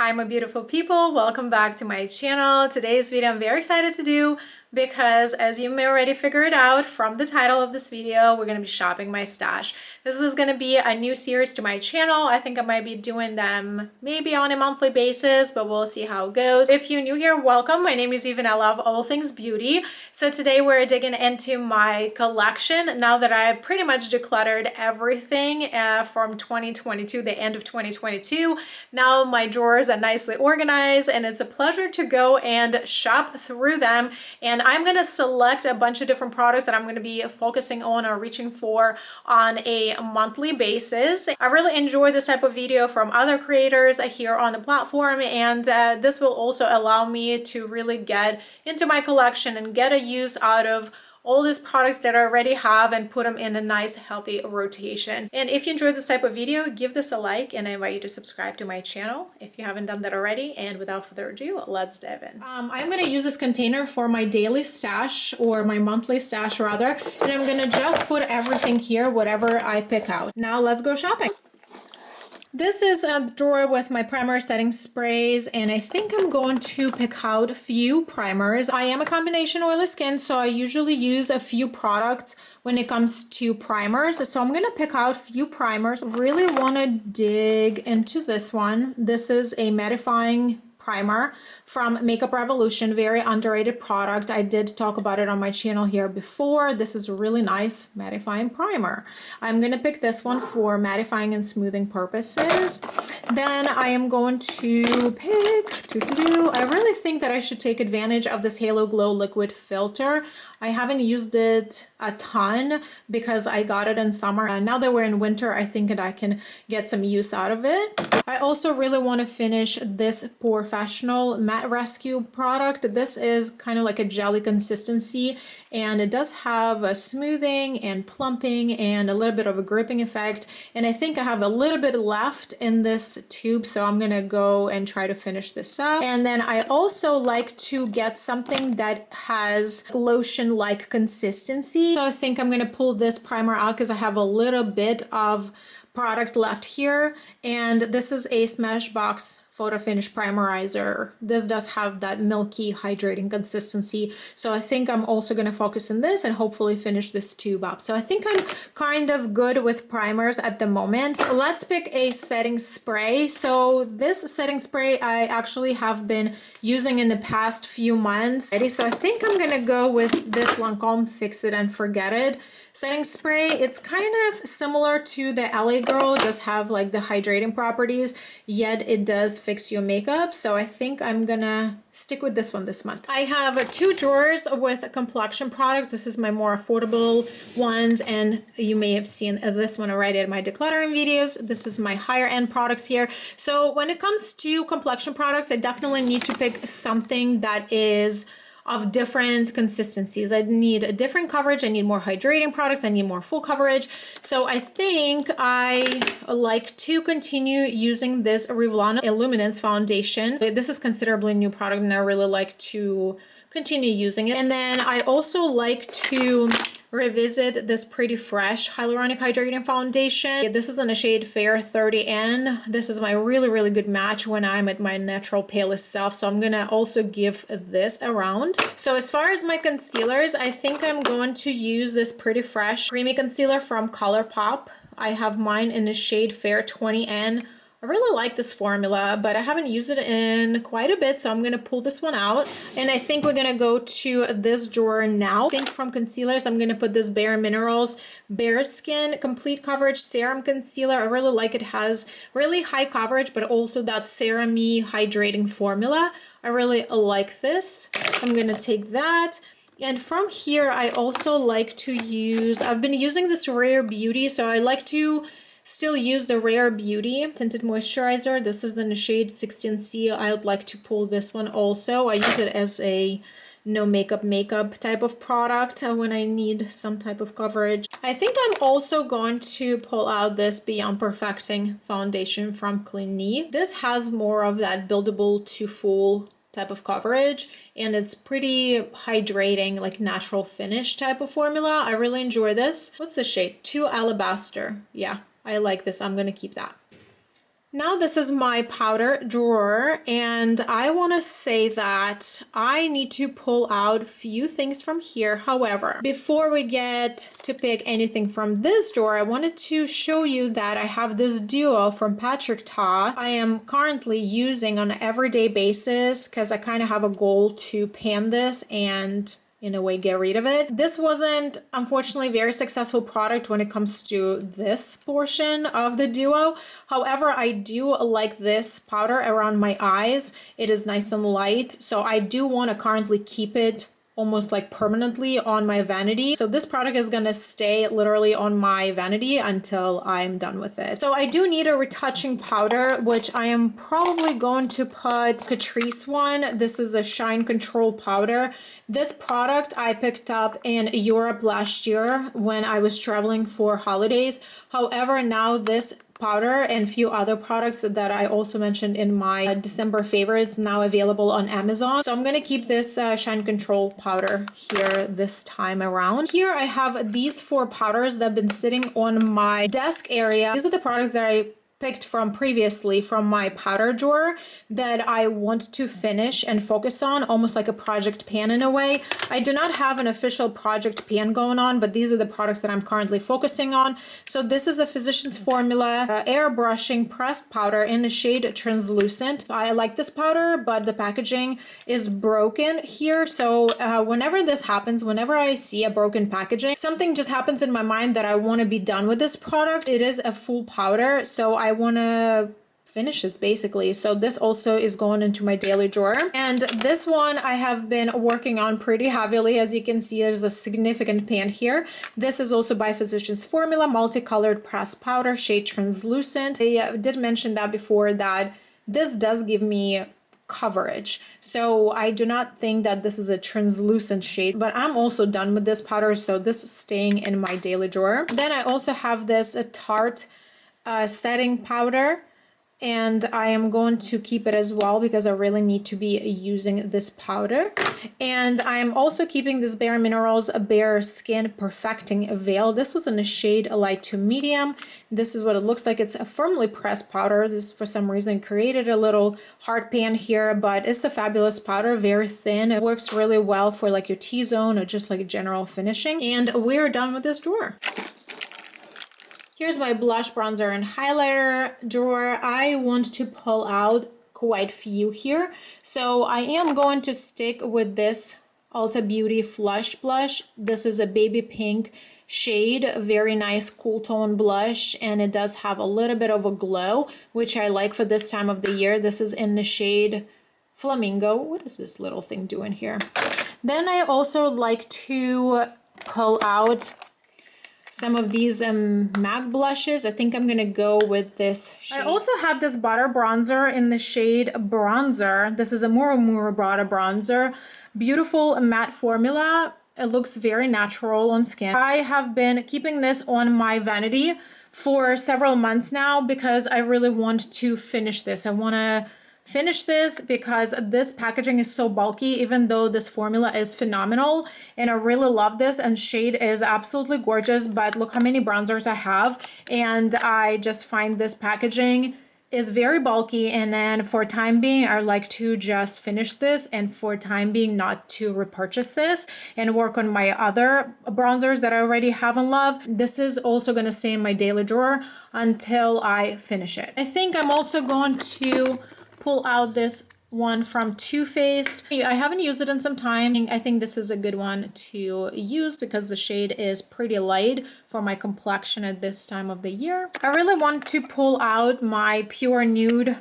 Hi my beautiful people, welcome back to my channel. Today's video I'm very excited to do because, as you may already figure it out from the title of this video, we're going to be shopping my stash. This is going to be a new series to my channel. I think I might be doing them maybe on a monthly basis, but we'll see how it goes. If you're new here, welcome. My name is Eve and I love all things beauty. So today we're digging into my collection now that I pretty much decluttered everything from 2022, the end of 2022. Now my drawers are nicely organized and it's a pleasure to go and shop through them. And I'm going to select a bunch of different products that I'm going to be focusing on or reaching for on a monthly basis. I really enjoy this type of video from other creators here on the platform, and this will also allow me to really get into my collection and get a use out of all these products that I already have and put them in a nice healthy rotation. And if you enjoyed this type of video, give this a like and I invite you to subscribe to my channel if you haven't done that already. And without further ado, let's dive in. I'm gonna use this container for my daily stash, or my monthly stash rather, and I'm gonna just put everything here, whatever I pick out. Now let's go shopping. This is a drawer with my primer setting sprays, and I think I'm going to pick out a few primers. I am a combination oily skin, so I usually use a few products when it comes to primers. So I'm going to pick out a few primers. Really want to dig into this one. This is a mattifying primer from Makeup Revolution, very underrated product. I did talk about it on my channel here before. This is a really nice mattifying primer. I'm gonna pick this one for mattifying and smoothing purposes. Then I am going to pick, I really think that I should take advantage of this Halo Glow liquid filter. I haven't used it a ton because I got it in summer, and now that we're in winter, I think that I can get some use out of it. I also really want to finish this Professional Matte Rescue product. This is kind of like a jelly consistency, and it does have a smoothing and plumping and a little bit of a gripping effect, and I think I have a little bit left in this tube, so I'm gonna go and try to finish this up. And then I also like to get something that has lotion-like consistency, so I think I'm gonna pull this primer out because I have a little bit of product left here, and this is a Smashbox Photo Finish Primerizer. This does have that milky hydrating consistency, so I think I'm also going to focus on this and hopefully finish this tube up. So I think I'm kind of good with primers at the moment. Let's pick a setting spray. So this setting spray I actually have been using in the past few months already, so I think I'm going to go with this Lancome Fix It and Forget It setting spray. It's kind of similar to the LA Girl. It does have like the hydrating properties, yet it does fix your makeup. So I think I'm gonna stick with this one this month. I have two drawers with Complexion products. This is my more affordable ones, and you may have seen this one already in my decluttering videos. This is my higher end products here. So when it comes to Complexion products, I definitely need to pick something that is of different consistencies. I need a different coverage. I need more hydrating products. I need more full coverage. So I think I like to continue using this Revlon Illuminance foundation. This is considerably new product and I really like to continue using it. And then I also like to revisit this Pretty Fresh Hyaluronic Hydrating Foundation. This is in the shade Fair 30N. This is my really good match when I'm at my natural palest self, so I'm gonna also give this a round. So as far as my concealers, I think I'm going to use this Pretty Fresh Creamy Concealer from ColourPop. I have mine in the shade Fair 20N. I really like this formula, but I haven't used it in quite a bit, so I'm going to pull this one out. And I think we're going to go to this drawer now. I think from concealers, I'm going to put this Bare Minerals Bare Skin Complete Coverage Serum Concealer. I really like it. It has really high coverage, but also that serum-y hydrating formula. I really like this. I'm going to take that. And from here, I also like to use, I've been using this Rare Beauty, so I like to still use the Rare Beauty Tinted Moisturizer. This is in the shade 16C. I would like to pull this one also. I use it as a no makeup type of product when I need some type of coverage. I think I'm also going to pull out this Beyond Perfecting foundation from Clinique. This has more of that buildable to full type of coverage, and it's pretty hydrating, like natural finish type of formula. I really enjoy this. What's the shade? 2 Alabaster. Yeah, I like this. I'm gonna keep that. Now this is my powder drawer, and I want to say that I need to pull out a few things from here. However, before we get to pick anything from this drawer, I wanted to show you that I have this duo from Patrick Ta I am currently using on an everyday basis because I kind of have a goal to pan this and in a way get rid of it. This wasn't unfortunately very successful product when it comes to this portion of the duo. However, I do like this powder around my eyes. It is nice and light, so I do want to currently keep it almost like permanently on my vanity. So this product is gonna stay literally on my vanity until I'm done with it. So I do need a retouching powder, which I am probably going to put Catrice one. This is a shine control powder. This product I picked up in Europe last year when I was traveling for holidays. However, now this powder and a few other products that I also mentioned in my December favorites now available on Amazon. So I'm gonna keep this shine control powder here this time around. Here I have these 4 powders that have been sitting on my desk area. These are the products that I picked from previously from my powder drawer that I want to finish and focus on, almost like a project pan in a way. I do not have an official project pan going on, but these are the products that I'm currently focusing on. So this is a Physicians Formula airbrushing pressed powder in the shade Translucent. I like this powder, but the packaging is broken here. So whenever this happens, whenever I see a broken packaging, something just happens in my mind that I want to be done with this product. It is a full powder, so I want to finish this basically. So this also is going into my daily drawer. And this one I have been working on pretty heavily. As you can see, there's a significant pan here. This is also by Physicians Formula multicolored pressed powder, shade Translucent. I did mention that before, that this does give me coverage. So I do not think that this is a translucent shade, but I'm also done with this powder. So this is staying in my daily drawer. Then I also have this Tarte setting powder, and I am going to keep it as well because I really need to be using this powder. And I am also keeping this Bare Minerals Bare Skin Perfecting Veil. This was in a shade light to medium. This is what it looks like. It's a firmly pressed powder. This for some reason created a little hard pan here, but it's a fabulous powder, very thin. It works really well for like your T-zone or just like general finishing. And we're done with this drawer. Here's my blush, bronzer, and highlighter drawer. I want to pull out quite few here. So I am going to stick with this Ulta Beauty Flush Blush. This is a baby pink shade, very nice cool tone blush, and it does have a little bit of a glow, which I like for this time of the year. This is in the shade Flamingo. What is this little thing doing here? Then I also like to pull out some of these MAC blushes. I think I'm gonna go with this shade. I also have this butter bronzer in the shade Bronzer. This is a Muru Muru butter bronzer. Beautiful matte formula. It looks very natural on skin. I have been keeping this on my vanity for several months now because I really want to finish this. I wanna finish this because this packaging is so bulky, even though this formula is phenomenal and I really love this, and shade is absolutely gorgeous, but look how many bronzers I have, and I just find this packaging is very bulky, and then for time being I like to just finish this, and for time being not to repurchase this and work on my other bronzers that I already have and love. This is also going to stay in my daily drawer until I finish it. I think I'm also going to pull out this one from Too Faced. I haven't used it in some time. I think this is a good one to use because the shade is pretty light for my complexion at this time of the year. I really want to pull out my Pure Nude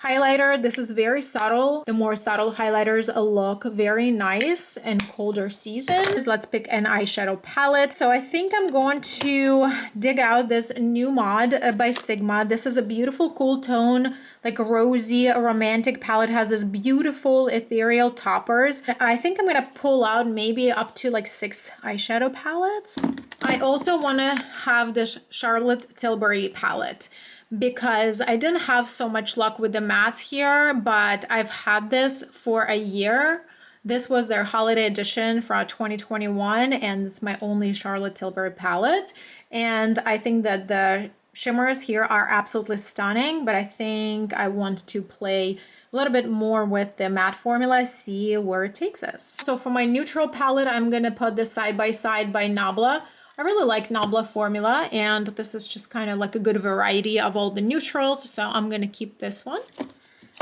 highlighter. This is very subtle. The more subtle highlighters look very nice in colder seasons. Let's pick an eyeshadow palette. So I think I'm going to dig out this New Mod by Sigma. This is a beautiful cool tone, like rosy romantic palette. It has this beautiful ethereal toppers. I think I'm gonna pull out maybe up to like 6 eyeshadow palettes. I also want to have this Charlotte Tilbury palette, because I didn't have so much luck with the mattes here, but I've had this for a year. This was their holiday edition for 2021, and it's my only Charlotte Tilbury palette. And I think that the shimmers here are absolutely stunning, but I think I want to play a little bit more with the matte formula, see where it takes us. So for my neutral palette, I'm gonna put this Side by Side by Nabla. I really like Nabla formula, and this is just kind of like a good variety of all the neutrals, so I'm gonna keep this one.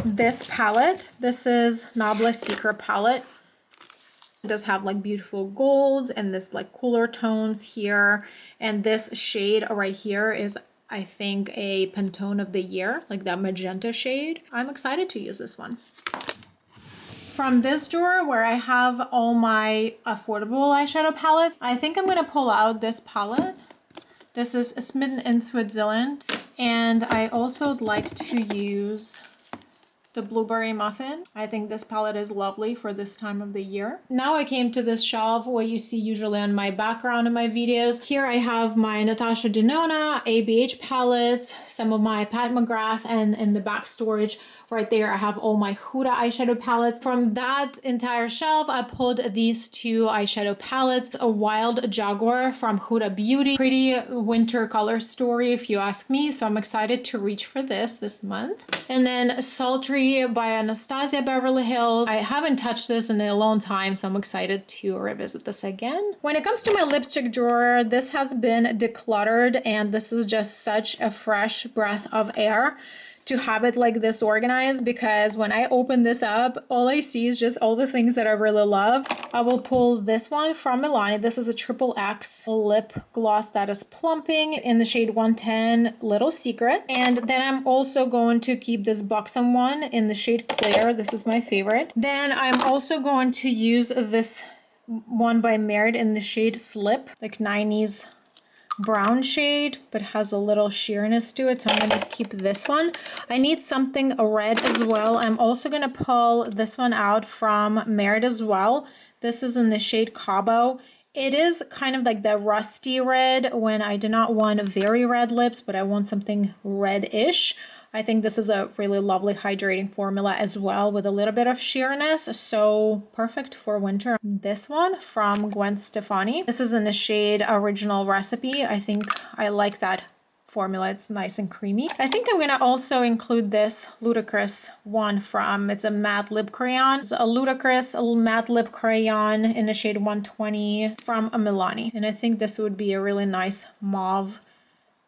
This palette, this is Nabla Secret palette. It does have like beautiful golds and this like cooler tones here, and this shade right here is, I think, a Pantone of the year, like that magenta shade. I'm excited to use this one. From this drawer where I have all my affordable eyeshadow palettes, I think I'm gonna pull out this palette. This is Smitten in Switzerland, and I also would like to use the Blueberry Muffin. I think this palette is lovely for this time of the year. Now I came to this shelf what you see usually on my background in my videos. Here I have my Natasha Denona ABH palettes, some of my Pat McGrath, and in the back storage right there I have all my Huda eyeshadow palettes. From that entire shelf I pulled these two eyeshadow palettes, a Wild Jaguar from Huda Beauty. Pretty winter color story if you ask me, so I'm excited to reach for this month. And then Sultry by Anastasia Beverly Hills. I haven't touched this in a long time, so I'm excited to revisit this again. When it comes to my lipstick drawer, this has been decluttered, and this is just such a fresh breath of air to have it like this organized, because when I open this up, all I see is just all the things that I really love. I will pull this one from Milani. This is a XXX lip gloss that is plumping in the shade 110 Little Secret. And then I'm also going to keep this Buxom one in the shade Clear. This is my favorite. Then I'm also going to use this one by Merit in the shade Slip, like 90s brown shade, but has a little sheerness to it, so I'm going to keep this one. I need something red as well. I'm also going to pull this one out from Merit as well. This is in the shade Cabo. It is kind of like the rusty red when I do not want very red lips, but I want something red-ish. I think this is a really lovely hydrating formula as well with a little bit of sheerness, so perfect for winter. This one from Gwen Stefani. This is in the shade Original Recipe. I think I like that formula. It's nice and creamy. I think I'm gonna also include this Ludicrous one from, it's a matte lip crayon. It's a Ludicrous matte lip crayon in the shade 120 from Milani. And I think this would be a really nice mauve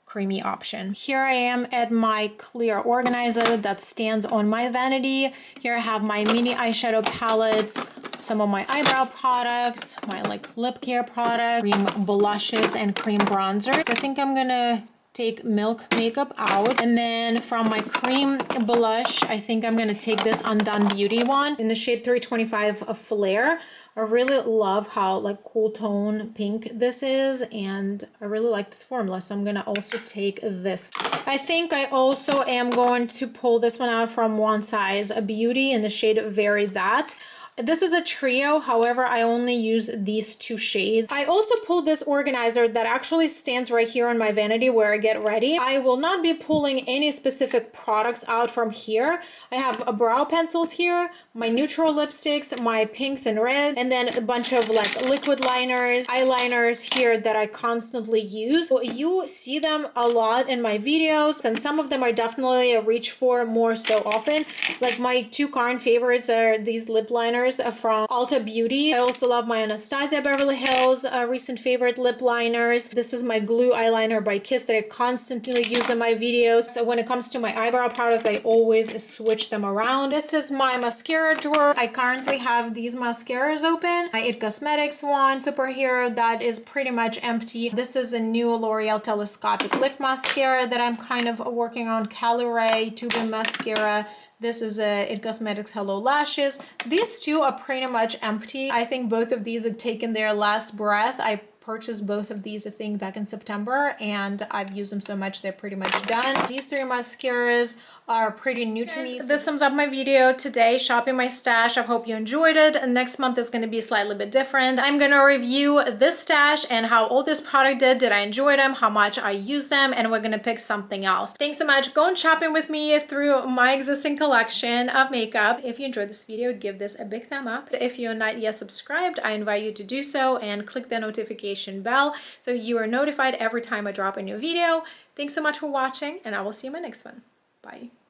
creamy option. Here I am at my clear organizer that stands on my vanity. Here I have my mini eyeshadow palettes, some of my eyebrow products, my like lip care product, cream blushes and cream bronzers. I think I'm gonna take Milk Makeup out, and then from my cream blush I think I'm gonna take this Undone Beauty one in the shade 325 of Flare. I really love how like cool tone pink this is, and I really like this formula, so I'm gonna also take this. I think I also am going to pull this one out from One Size Beauty in the shade Very That. This is a trio, however, I only use these two shades. I also pulled this organizer that actually stands right here on my vanity where I get ready. I will not be pulling any specific products out from here. I have brow pencils here, my neutral lipsticks, my pinks and red, and then a bunch of like liquid liners, eyeliners here that I constantly use. So you see them a lot in my videos, and some of them I definitely reach for more so often. Like my two current favorites are these lip liners from Ulta Beauty. I also love my Anastasia Beverly Hills recent favorite lip liners. This is my Glue eyeliner by Kiss that I constantly use in my videos. So when it comes to my eyebrow products, I always switch them around. This is my mascara drawer. I currently have these mascaras open. My It Cosmetics one, Superhero, that is pretty much empty. This is a new L'Oreal Telescopic Lift Mascara that I'm kind of working on. Caliray Tube Mascara. This is a It Cosmetics Hello Lashes. These two are pretty much empty. I think both of these have taken their last breath. I purchased both of these, I think, back in September, and I've used them so much they're pretty much done. These three mascaras are pretty new to me. This sums up my video today, shopping my stash. I hope you enjoyed it. Next month is going to be slightly bit different. I'm going to review this stash and how all this product did I enjoy them, how much I use them, and we're going to pick something else. Thanks so much. Go and shopping with me through my existing collection of makeup. If you enjoyed this video, give this a big thumb up. If you're not yet subscribed, I invite you to do so and click the notification bell so you are notified every time I drop a new video. Thanks so much for watching, and I will see you in my next one. Bye.